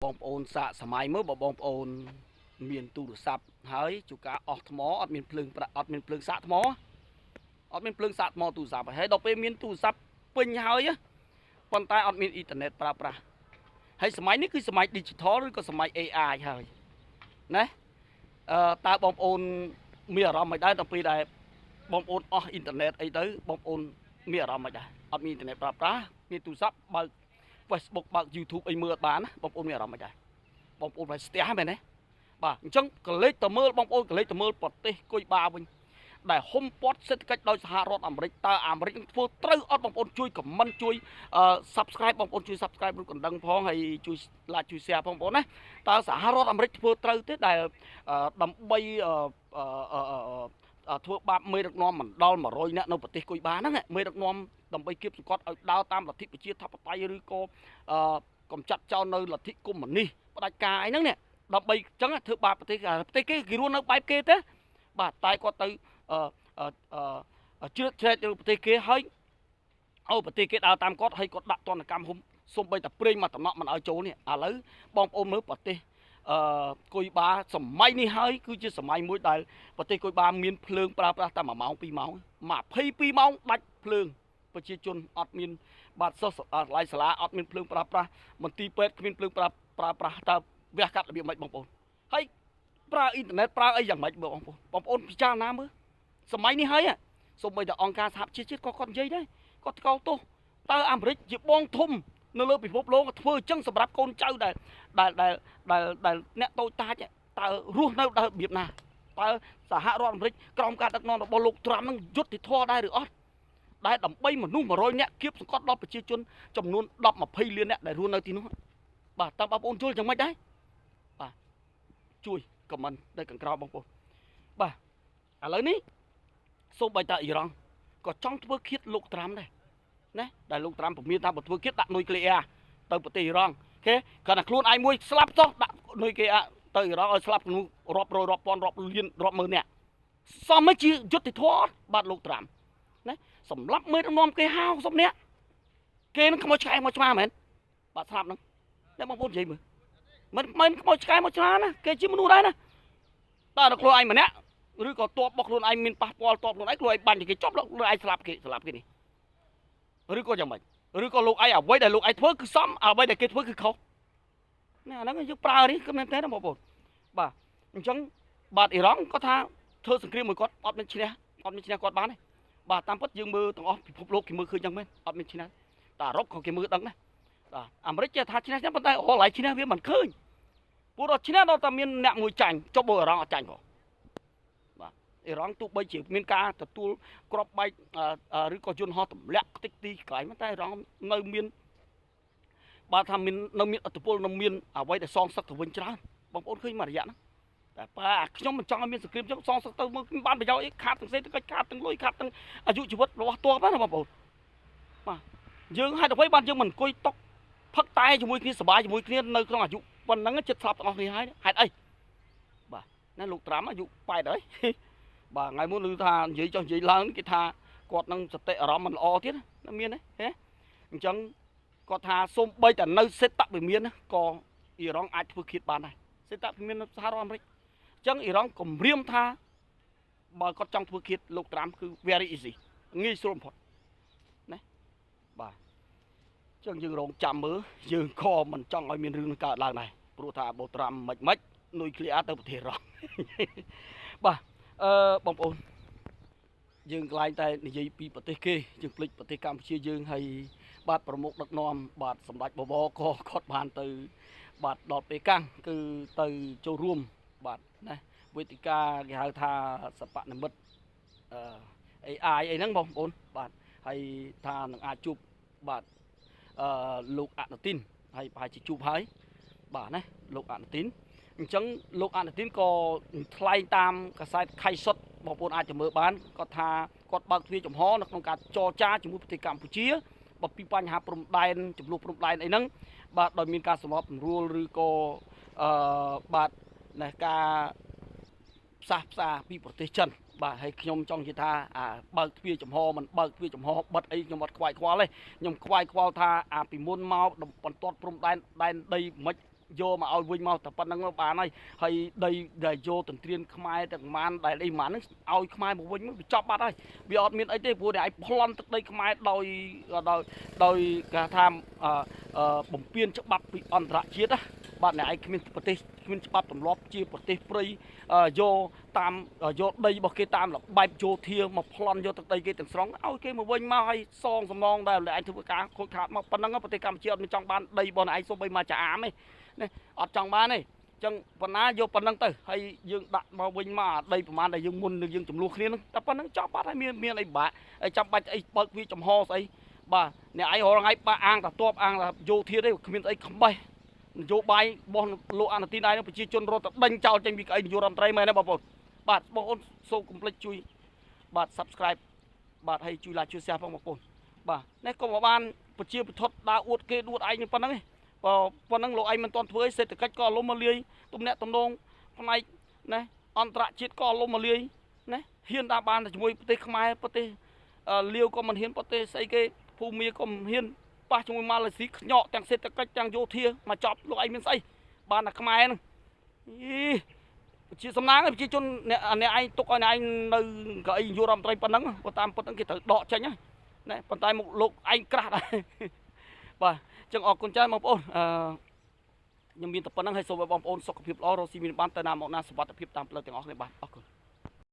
បងប្អូនសាកសម័យមើលបងប្អូនមានទូរស័ព្ទហើយជួនកាលអស់ថ្មអត់មានភ្លើងអត់មានភ្លើងសាកថ្មអត់មានភ្លើងសាកថ្មទូរស័ព្ទហើយដល់ពេលមានទូរស័ព្ទពេញហើយប៉ុន្តែអត់មានអ៊ីនធឺណិតប្រើប្រាស់ហើយសម័យនេះគឺសម័យ digital ឬក៏សម័យ AI ហើយណាតើបងប្អូនមានអារម្មណ៍មិនដែរដល់ពេលដែលបងប្អូនអស់អ៊ីនធឺណិតអីទៅបងប្អូនមានអារម្មណ៍មិនដែរអត់មានអ៊ីនធឺណិតប្រើប្រាស់មានទូរស័ព្ទបើក Facebook បើក YouTube អីមើលអត់បានណាបងប្អូនមានអារម្មណ៍មិនដែរបងប្អូនphảiស្ទះមែនទេបាទអញ្ចឹងកលេចទៅមើលបងប្អូនកលេចទៅមើលប្រទេសគុយបាវិញដែលហុំព័ទ្ធសេដ្ឋកិច្ចដោយសហរដ្ឋអាមេរិកតើអាមេរិកនឹងធ្វើត្រូវអត់បងប្អូនជួយ comment ជួយ subscribe បងប្អូនជួយ subscribe ឬកណ្ដឹងផងហើយជួយ like ជួយ share បងប្អូនណាតើសហរដ្ឋអាមេរិកធ្វើត្រូវទេដែលដើម្បីធ្វើបាបមេដឹកនាំមិនដល់100នាក់នៅប្រទេសគុយបាហ្នឹងមេដឹកនាំដើម្បីគៀបសង្កត់ឲ្យដើរតាមលទ្ធិប្រជាធិបតេយ្យឬក៏កំចាត់ចោលនៅលទ្ធិកុម្មុយនីសផ្ដាច់ការអីហ្នឹងនេះដើម្បីអញ្ចឹងធ្វើបាបប្រទេសគេគេរស់នៅបែបគេទេបាទតែគាត់ទៅជ្រៀតជ្រែកទៅប្រទេសគេហើយប្រទេសគេដើរតាមគាត់ហើយគាត់ដាក់ទណ្ឌកម្មហុំសូម្បីតែព្រេងមកតំណក់មិនឲ្យចូលនេះឥឡូវបងប្អូនមើលប្រទេសគុយបាសម័យនេះហើយគឺជាសម័យមួយដែលប្រទេសគុយបាមានភ្លើងប្រើប្រាស់តែ1ម៉ោង2ម៉ោង22ម៉ោងដាច់ភ្លើងប្រជាជនអត់មានបាទសិស្សកន្លែងសាលាអត់មានភ្លើងប្រើប្រាស់មន្ទីរពេទ្យគ្មានភ្លើងប្រើប្រាស់តើវះកាត់របៀបម៉េចបងប្អូនហើយប្រើអ៊ីនធឺណិតប្រើអីយ៉ាងម៉េចបងប្អូនពិចារណាមើលសម័យនេះហើយសូម្បីតែអង្គការសហជីវជាតិក៏គាត់និយាយដែរគាត់ថ្កោលទោសតើអាមេរិកជាបងធំនៅលើពិភពលោកធ្វើអញ្ចឹងសម្រាប់កូនចៅដែលអ្នកតូចតាចតើរស់នៅដល់របៀបណាតើសហរដ្ឋអាមេរិកក្រោមការដឹកនាំរបស់លោកត្រាំនឹងយុត្តិធម៌ដែរឬអត់ដែលដើម្បីមនុស្ស100នាក់គៀបសង្កត់ដល់ប្រជាជនចំនួន10-20លាននាក់ដែលរស់នៅទីនោះបាទតើបងប្អូនយល់យ៉ាងម៉េចដែរបាទជួយខមមិននៅខាងក្រោមបងប្អូនបាទឥឡូវនេះសូម្បីតែអ៊ីរ៉ង់ក៏ចង់ធ្វើឃាតលោកត្រាំដែរណាដែលលោកត្រាំពមៀនថាបើធ្វើឃាតដាក់នុយក្លេអ៊ែរទៅប្រទេសអ៊ីរ៉ង់អូខេគាត់ថាខ្លួនឯងមួយស្លាប់ចុះដាក់នុយក្លេអ៊ែរទៅអ៊ីរ៉ង់ឲ្យស្លាប់ក្នុងរាប់រយរាប់ពាន់រាប់លានរាប់ម៉ឺននាក់សមមិនជាយុត្តិធម៌បាទលោកត្រាំណាសម្រាប់មេដឹកនាំគេ50នាក់គេនឹងខ្មោចឆ្កែមកឆ្មាមែនបាទស្លាប់ហ្នឹងតែបងប្អូននិយាយមើលមិនខ្មោចឆ្កែមកឆ្មាណាគេជាមនុស្សដែរណាតើដល់ខ្លួនឯងម្នាក់ឬក៏តបរបស់ខ្លួនឯងមានប៉ះពាល់តបខ្លួនឯងខ្លួនឯងបាញ់គេចប់ខ្លួនឯងស្លាប់គេនេះឬក៏យ៉ាងម៉េចឬក៏លោកឯងអ្វីដែលលោកឯងធ្វើគឺសមអ្វីដែលគេធ្វើគឺខុសនេះអាហ្នឹងយើងប្រើនេះគឺមែនទេណាបងប្អូនបាទអញ្ចឹងបាទអ៊ីរ៉ង់គាត់ថាធ្វើសង្គ្រាមមួយគាត់អត់មានឈ្នះគាត់បានទេបាទតាមពិតយើងមើលទាំងអស់ពិភពលោកគេមើលឃើញចឹងមែនអត់មានឈ្នះតែអឺរ៉ុបក៏គេមើលដឹងដែរបាទអាមេរិកចេះថាឈ្នះប៉ុន្តែអូឡៃឈ្នះវាមិនឃើញព្រោះដល់ឈ្នះដល់តែមានអ្នកមួយចាញ់ចុះបើអ៊ីរ៉ង់អត់ចាញ់ផងបាទអ៊ីរ៉ង់ទោះបីជាមានការទទួលក្របបែកឬក៏យន្តហោះទម្លាក់តិចទីកន្លែងតែអ៊ីរ៉ង់នៅមានបាទថាមាននៅមានឥទ្ធិពលនៅមានអ្វីដែលសងសឹកទៅវិញច្រើនបងប្អូនឃើញមករយៈហ្នឹងតែប៉ាខ្ញុំមិនចង់ឲ្យមានសង្គ្រាមចឹងសងសឹកទៅមើលបានប្រយោជន៍អីខាតទាំងសេដ្ឋកិច្ចខាតទាំងលុយខាតទាំងអាយុជីវិតរបស់ទ័ពណាបងប្អូនបាទយើងហេតុអ្វីបានយើងមិនអង្គុយតុកផឹកតែជាមួយគ្នាសប្បាយជាមួយគ្នានៅក្នុងអាយុប៉ុណ្ណឹងចិត្តស្លាប់ទាំងអស់គ្នាហើយហេតុអីបាទណាលោកត្រាំអាយុ80ហើយបាទថ្ងៃមុនឮថានិយាយចុះនិយាយឡើងគេថាគាត់នឹងសតិអារម្មណ៍មិនល្អទៀតណាមានទេអញ្ចឹងគាត់ថាសូមបីតែនៅសេតវិមានក៏អ៊ីរ៉ង់អាចធ្វើឃាតបានដែរសេតវិមានសហរដ្ឋអាមេរិកអញ្ចឹងអ៊ីរ៉ង់គម្រាមថាបើគាត់ចង់ធ្វើឃាតលោកត្រាំគឺ very easy ងាយស្រួលបំផុតណាបាទអញ្ចឹងយើងរងចាំមើលយើងក៏មិនចង់ឲ្យមានរឿងកើតឡើងដែរព្រោះថាបូត្រាំមិននុយក្លេអ៊ែរទៅប្រទេសរ៉ង់បាទបងប្អូនយើងកន្លែងតែនិយាយពីប្រទេសគេយើងភ្លេចប្រទេសកម្ពុជាយើងហើយបាទប្រមុខដឹកនាំបាទសម្ដេចបវរក៏គាត់បានទៅបាទដល់ពេលកាំងគឺទៅចូលរួមបាទណាវេទិកាគេហៅថាសពនិមិត្តAI អីហ្នឹងបងប្អូនបាទហើយថានឹងអាចជួបបាទលោកអនុទិនហើយប្រហែលជាជួបហើយបាទណាលោកអនុទិនអញ្ចឹងលោកអនុទិនក៏ថ្លែងតាមកាសែតខៃសុតបងប្អូនអាចទៅមើលបានគាត់ថាគាត់បើកទ្វារចំហនៅក្នុងការចរចាជាមួយប្រទេសកម្ពុជាបើពីបញ្ហាព្រំដែនចំនួនព្រំដែនអីហ្នឹងបាទដោយមានការសម្របសម្រួលឬក៏បាទនៃការផ្សះផ្សាពីប្រទេសចិនបាទហើយខ្ញុំចង់និយាយថាបើកទ្វារចំហមិនបើកទ្វារចំហបិទអីខ្ញុំអត់ខ្វាយខ្វល់ទេខ្ញុំខ្វាយខ្វល់ថាពីមុនមកបន្ទាត់ព្រំដែនដីមិន យកមកឲ្យវិញមកតែប៉ុណ្្នឹងបានហើយដីដែលយកទន្ទ្រានខ្មែរទាំងម៉ានដែលអីម៉ានហ្នឹងឲ្យខ្មែរមកវិញវាចប់បាត់ហើយវាអត់មានអីទេព្រោះតែឯងប្លន់ទឹកដីខ្មែរដោយគេថាបំពេញច្បាប់ពីអន្តរជាតិណាបាទអ្នកឯងគ្មានប្រទេសគ្មានច្បាប់ទម្លាប់ជាប្រទេសព្រៃយកតាមយកដីរបស់គេតាមបែបយោធាមកប្លន់យកទឹកដីគេទាំងស្រុងឲ្យគេមកវិញមកឲ្យសងសំណងដែរឯងធ្វើការខូចខាតមកប៉ុណ្ណឹងប្រទេសកម្ពុជាអត់មានចង់បានដីរបស់អ្នកឯងសូម្បីមកចាអាមទេណាអត់ចង់បានទេចឹងប៉ុណ្ណាយកប៉ុណ្ណឹងទៅហើយយើងដាក់មកវិញមកអាដីប្រហែលដែលយើងមុននឹងយើងចំនួនគ្នាហ្នឹងតែប៉ុណ្ណឹងចប់បាត់ហើយមានអីបាក់ហើយចាំបាច់អីបើកវាចំហស្អីបាទអ្នកឯងរងថ្ងៃបាក់អាងតែតបអាងតែយោធាទេគ្មានអីខ្បេះនយោបាយរបស់លោកអនុទានឯងប្រជាជនរត់ទៅដេញចោលចេញពីកៅអីនាយករដ្ឋមន្ត្រីមែនទេបងប្អូនបាទបងប្អូនសូមកុំភ្លេចជួយបាទ Subscribe បាទហើយជួយ Like ជួយ Share ផងបងប្អូនបាទនេះកុំឲ្យបានប្រជាពិធដើរអួតគេអួតឯងប៉ុណ្ណឹងទេប៉ុណ្ណឹងលោកឯងមិនទាន់ធ្វើអីសេដ្ឋកិច្ចក៏លំមកលាយទំនាក់ទំនងផ្នែកណាអន្តរជាតិក៏លំមកលាយណាហ៊ានដើរបានតែជាមួយប្រទេសខ្មែរប្រទេសលាវក៏មិនហ៊ានប្រទេសស្អីគេភូមាក៏មិនហ៊ានប៉ះជាមួយម៉ាឡេស៊ីខ្ញក់ទាំងសេដ្ឋកិច្ចទាំងយោធាមកចប់លោកឯងមានស្អីបានតែខ្មែរហ្នឹងជាសំណាងប្រជាជនអ្នកឯងទុកឲ្យអ្នកឯងនៅកៅអីនាយករដ្ឋមន្ត្រីប៉ុណ្ណឹងបើតាមពិតហ្នឹងគេត្រូវដកចេញហើយណាប៉ុន្តែមកលោកឯងក្រាស់ដែរបាទអញ្ចឹងអរគុណច្រើនបងប្អូនខ្ញុំមានតែប៉ុណ្្នឹងហើយសូមឲ្យបងប្អូនសុខភាពល្អរស់ស៊ីមានបានទៅណាមកណាសុវត្ថិភាពតាមផ្លូវទាំងអស់គ្នាបាទអរគុណ